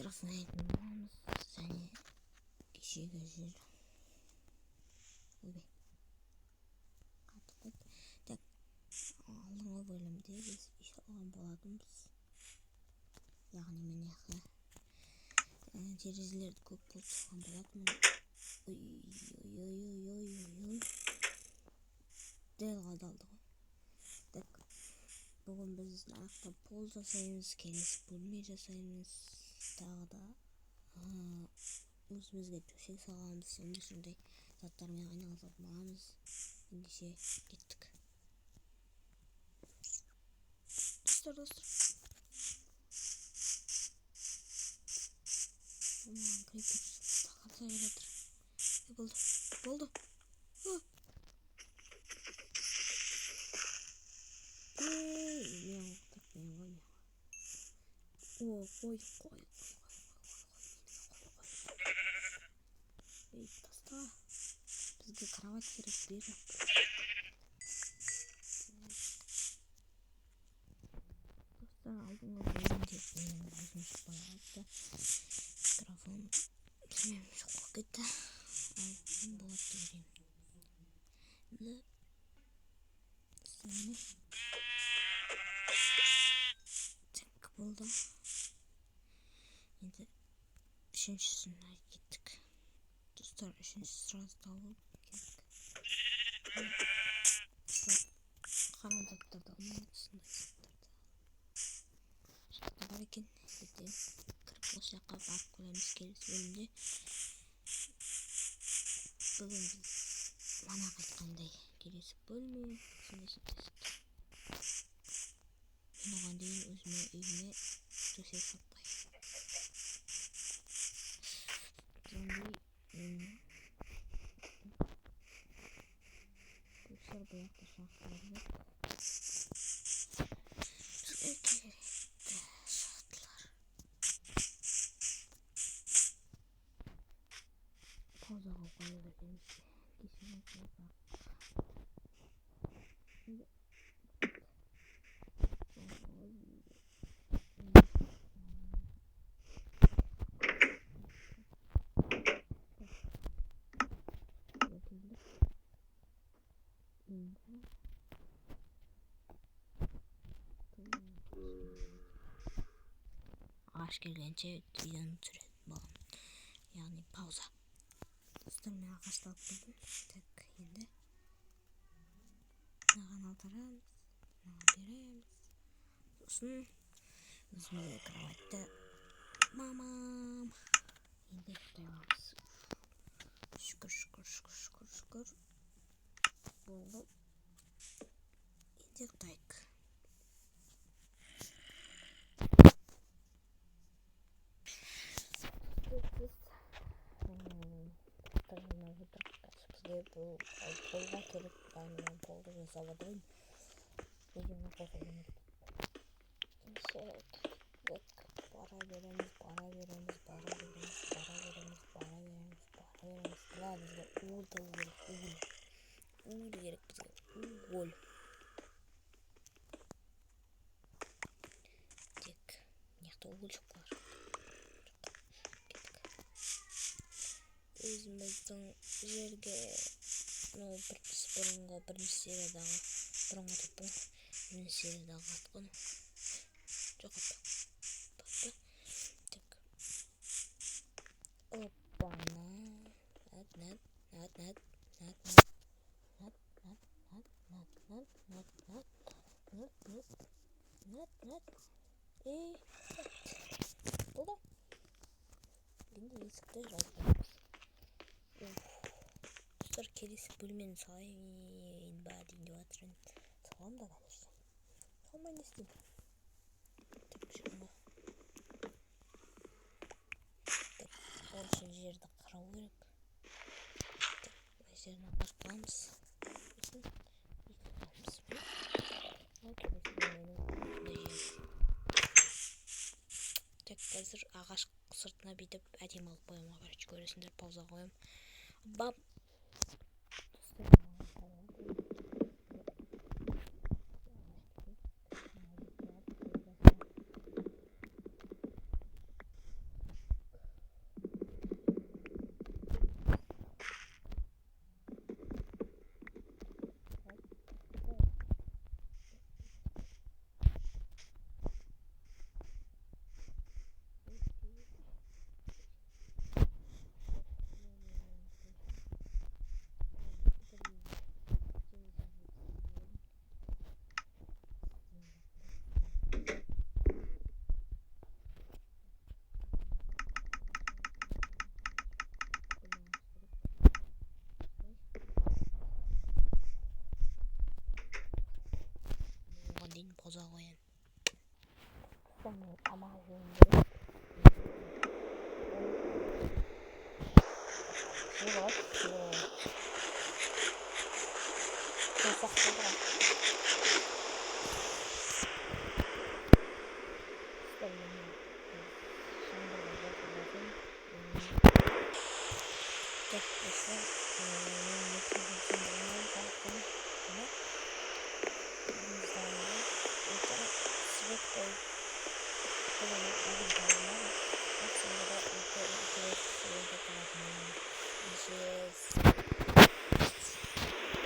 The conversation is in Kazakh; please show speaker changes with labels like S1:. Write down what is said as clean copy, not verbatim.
S1: Остров Нейденмамс және кешегі жер. Ойбай. Так, алдыңғы бөлімде біз үй салған болатынбыз. Яғни мінеқі терезелерді көп болып салған болатынмын. Ой. Дәл қадалды ғой. Так, бүгін біз аяқта пол жасаймыз, келесі бөлме жасаймыз. Тағы да өзімізге төсек саламыз, сондай заттармен айналысатын боламыз. Ендеше кеттік. Достар. Маған крипер тақалса келатыр. Болды. Қой. Таста. Бізге кровать керек бері. Достар, алдыңғы бөлімде өзім шықпай қалыпты. Микрофон білмеймін, жоқ болып кетті. Ал бүгін болады деп ойлаймын. Так, болды. Енді үшіншісіне кеттік. Достар, үшінші сразу тауып керек. Қарам заттарды алмайды, сондай заттарды. Жақта бар екен. Ертең кіріп осы жаққа барып көреміз келесі бөлімде. Бүгін біз мана қайтқандай келесі бөлме сөйлесіп. Мен оған дейін өзіме үйіме төсек саппай. Достар, бұяқта шахталар жоқ. Бізге керекті шахталар. Паузаға қоя береміз. Кесене пауза. Ағаш келгенше видеоны түсіретін боламын. Яғни пауза. Достар, мен ағашты алып келдім. Так, енді мынаған аударамыз, мынаған береміз. Сосын өзімізге кроватьта мамам. Енді ұйықтай аламыз. Шүкір. Болды. Енді ұйықтайық. Бізге бұл полға керек. Мен полды жасап отырайын. Видеоны қоса жөнелтіп. Бара береміз. Бізге уыль керек. Уголь. Тек мыняқта уголь жоқ бар. Өзіміздің жерге бірінші сериядағы атқан жоқ атты. Так. Опана. Нат. Болды. Енді есікті жауып қоямыз. Достар, келесі бөлмені салайын ба дейін деп жатырмын. Салам да конечно. Салмай не істеймін. Так, шығынға. Так, ол үшін жерді қарау керек. Так, жерін ағаш қыламыз. Так, қазір ағаш сыртына бүйтіп әдемі алып қоямын. Короче, көресіңдер, пауза қоямын. Бам! 보자고엔. 그거는 아마 오는데. 이거 지금 싹 뜯어라.